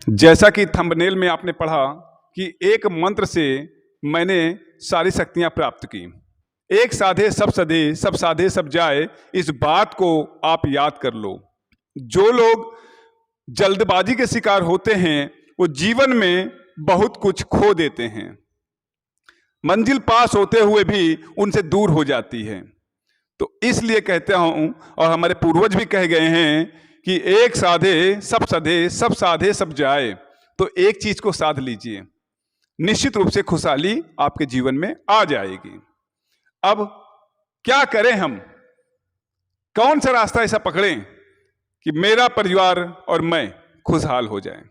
जैसा कि थंबनेल में आपने पढ़ा कि एक मंत्र से मैंने सारी शक्तियां प्राप्त की। एक साधे सब सधे, सब साधे सब जाए, इस बात को आप याद कर लो। जो लोग जल्दबाजी के शिकार होते हैं वो जीवन में बहुत कुछ खो देते हैं, मंजिल पास होते हुए भी उनसे दूर हो जाती है। तो इसलिए कहता हूं, और हमारे पूर्वज भी कह गए हैं कि एक साधे सब सधे, सब साधे सब जाए। तो एक चीज को साध लीजिए, निश्चित रूप से खुशहाली आपके जीवन में आ जाएगी। अब क्या करें हम, कौन सा रास्ता ऐसा पकड़ें कि मेरा परिवार और मैं खुशहाल हो जाएं?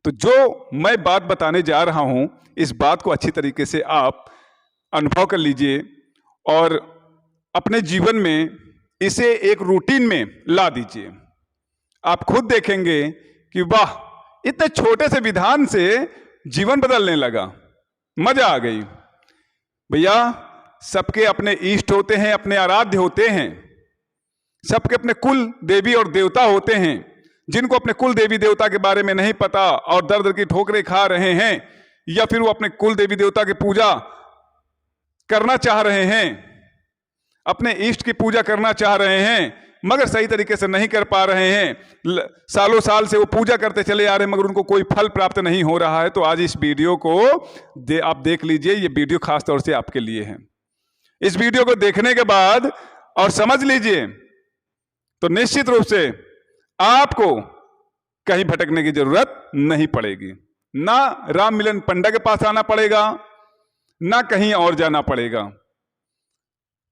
तो जो मैं बात बताने जा रहा हूं, इस बात को अच्छी तरीके से आप अनुभव कर लीजिए और अपने जीवन में इसे एक रूटीन में ला दीजिए। आप खुद देखेंगे कि वाह, इतने छोटे से विधान से जीवन बदलने लगा, मजा आ गई। भैया, सबके अपने इष्ट होते हैं, अपने आराध्य होते हैं, सबके अपने कुल देवी और देवता होते हैं। जिनको अपने कुल देवी देवता के बारे में नहीं पता और दर दर की ठोकरें खा रहे हैं, या फिर वो अपने कुल देवी देवता की पूजा करना चाह रहे हैं, अपने इष्ट की पूजा करना चाह रहे हैं, मगर सही तरीके से नहीं कर पा रहे हैं, सालों साल से वो पूजा करते चले आ रहे हैं, मगर उनको कोई फल प्राप्त नहीं हो रहा है, तो आज इस वीडियो को आप देख लीजिए। ये वीडियो खास तौर से आपके लिए है। इस वीडियो को देखने के बाद और समझ लीजिए तो निश्चित रूप से आपको कहीं भटकने की जरूरत नहीं पड़ेगी। ना राम मिलन पंडा के पास आना पड़ेगा, ना कहीं और जाना पड़ेगा।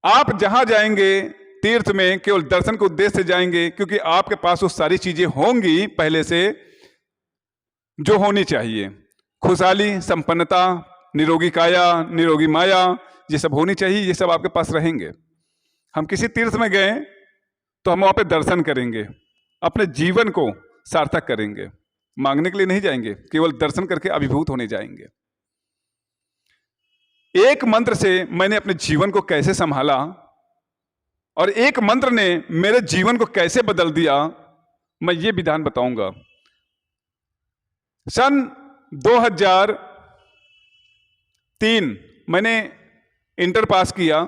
आप जहां जाएंगे तीर्थ में केवल दर्शन के उद्देश्य से जाएंगे, क्योंकि आपके पास वो सारी चीजें होंगी पहले से जो होनी चाहिए। खुशहाली, संपन्नता, निरोगी काया, निरोगी माया, ये सब होनी चाहिए, ये सब आपके पास रहेंगे। हम किसी तीर्थ में गए तो हम वहां पे दर्शन करेंगे, अपने जीवन को सार्थक करेंगे, मांगने के लिए नहीं जाएंगे, केवल दर्शन करके अभिभूत होने जाएंगे। एक मंत्र से मैंने अपने जीवन को कैसे संभाला और एक मंत्र ने मेरे जीवन को कैसे बदल दिया, मैं ये विधान बताऊंगा। सन 2003 मैंने इंटर पास किया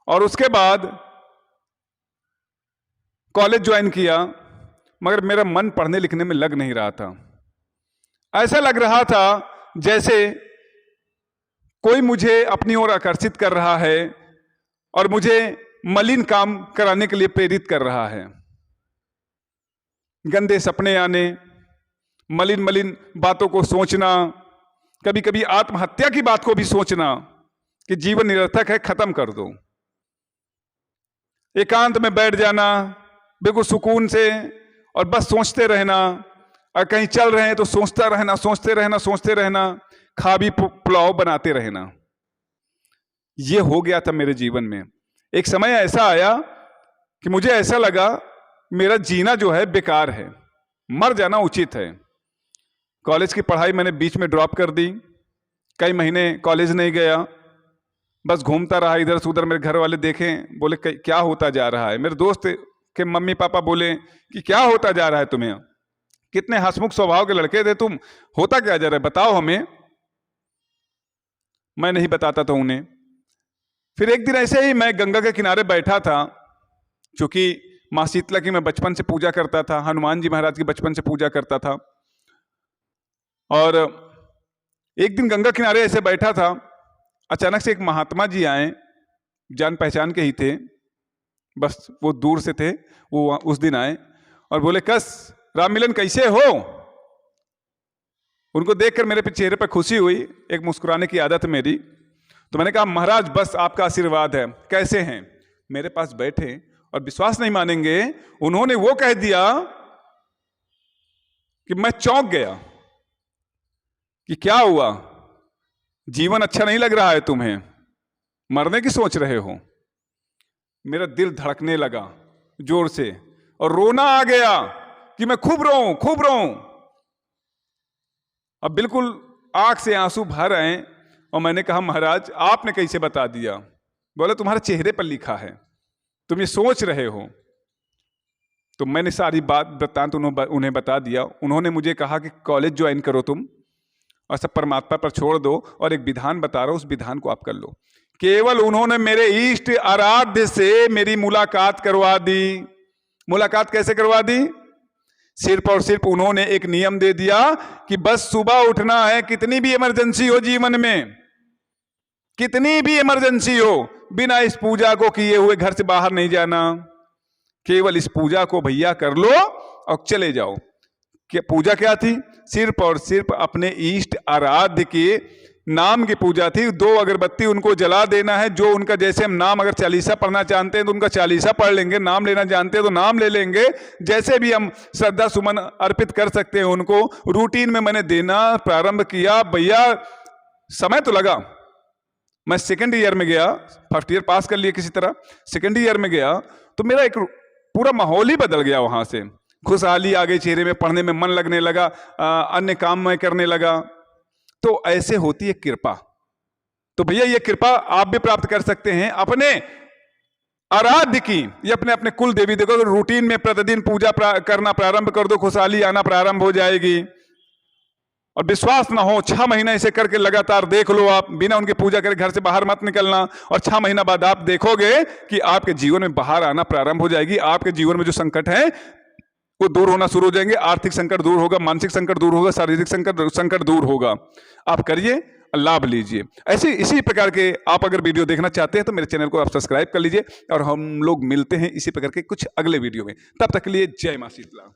और उसके बाद कॉलेज ज्वाइन किया, मगर मेरा मन पढ़ने लिखने में लग नहीं रहा था। ऐसा लग रहा था जैसे कोई मुझे अपनी ओर आकर्षित कर रहा है और मुझे मलिन काम कराने के लिए प्रेरित कर रहा है। गंदे सपने आने, मलिन मलिन बातों को सोचना, कभी कभी आत्महत्या की बात को भी सोचना कि जीवन निरर्थक है, खत्म कर दो। एकांत में बैठ जाना बिल्कुल सुकून से और बस सोचते रहना, और कहीं चल रहे हैं तो सोचता रहना, सोचते रहना, सोचते रहना, खाबी पुलाव बनाते रहना। ये हो गया था मेरे जीवन में। एक समय ऐसा आया कि मुझे ऐसा लगा मेरा जीना जो है बेकार है, मर जाना उचित है। कॉलेज की पढ़ाई मैंने बीच में ड्रॉप कर दी, कई महीने कॉलेज नहीं गया, बस घूमता रहा इधर से उधर। मेरे घर वाले देखें, बोले क्या होता जा रहा है। मेरे दोस्त के मम्मी पापा बोले कि क्या होता जा रहा है तुम्हें, कितने हंसमुख स्वभाव के लड़के थे तुम, होता क्या जा रहा है, बताओ हमें। मैं नहीं बताता था उन्हें। फिर एक दिन ऐसे ही मैं गंगा के किनारे बैठा था, क्योंकि माँ शीतला की मैं बचपन से पूजा करता था, हनुमान जी महाराज की बचपन से पूजा करता था। और एक दिन गंगा किनारे ऐसे बैठा था, अचानक से एक महात्मा जी आए, जान पहचान के ही थे, बस वो दूर से थे, वो उस दिन आए और बोले, कस राम मिलन कैसे हो। उनको देखकर मेरे चेहरे पर खुशी हुई, एक मुस्कुराने की आदत है मेरी। तो मैंने कहा, महाराज बस आपका आशीर्वाद है, कैसे हैं। मेरे पास बैठे और विश्वास नहीं मानेंगे, उन्होंने वो कह दिया कि मैं चौंक गया कि क्या हुआ, जीवन अच्छा नहीं लग रहा है तुम्हें, मरने की सोच रहे हो। मेरा दिल धड़कने लगा जोर से और रोना आ गया कि मैं खूब रोऊं, खूब रोऊं। अब बिल्कुल आंख से आंसू भर आए और मैंने कहा, महाराज आपने कैसे बता दिया। बोले, तुम्हारे चेहरे पर लिखा है, तुम ये सोच रहे हो। तो मैंने सारी बात वृत्तांत उन्हें बता दिया। उन्होंने मुझे कहा कि कॉलेज ज्वाइन करो तुम और सब परमात्मा पर छोड़ दो, और एक विधान बता रहा हूं, उस विधान को आप कर लो। केवल उन्होंने मेरे इष्ट आराध्य से मेरी मुलाकात करवा दी। मुलाकात कैसे करवा दी? सिर्फ और सिर्फ उन्होंने एक नियम दे दिया कि बस सुबह उठना है, कितनी भी इमरजेंसी हो जीवन में, कितनी भी इमरजेंसी हो, बिना इस पूजा को किए हुए घर से बाहर नहीं जाना। केवल इस पूजा को भैया कर लो और चले जाओ। क्या पूजा क्या थी? सिर्फ और सिर्फ अपने इष्ट आराध्य के नाम की पूजा थी। 2 अगरबत्ती उनको जला देना है। जो उनका, जैसे हम नाम अगर चालीसा पढ़ना चाहते हैं तो उनका चालीसा पढ़ लेंगे, नाम लेना जानते हैं तो नाम ले लेंगे। जैसे भी हम श्रद्धा सुमन अर्पित कर सकते हैं उनको, रूटीन में मैंने देना प्रारंभ किया। भैया समय तो लगा। मैं सेकेंड ईयर में गया, फर्स्ट ईयर पास कर लिया किसी तरह, सेकेंड ईयर में गया तो मेरा एक पूरा माहौल ही बदल गया। वहां से खुशहाली आ गई चेहरे में, पढ़ने में मन लगने लगा, अन्य काम मैं करने लगा। तो ऐसे होती है कृपा। तो भैया ये कृपा आप भी प्राप्त कर सकते हैं अपने आराध्य की, ये अपने अपने कुल देवी देखो। अगर रूटीन में प्रतिदिन पूजा करना प्रारंभ कर दो, खुशहाली आना प्रारंभ हो जाएगी। और विश्वास ना हो, 6 महीना इसे करके लगातार देख लो आप, बिना उनकी पूजा करे घर से बाहर मत निकलना, और 6 महीना बाद आप देखोगे कि आपके जीवन में बाहर आना प्रारंभ हो जाएगी। आपके जीवन में जो संकट है वो दूर होना शुरू हो जाएंगे। आर्थिक संकट दूर होगा, मानसिक संकट दूर होगा, शारीरिक संकट दूर होगा। आप करिए, लाभ लीजिए। ऐसे इसी प्रकार के आप अगर वीडियो देखना चाहते हैं तो मेरे चैनल को आप सब्सक्राइब कर लीजिए, और हम लोग मिलते हैं इसी प्रकार के कुछ अगले वीडियो में। तब तक के लिए जय मां शीतला।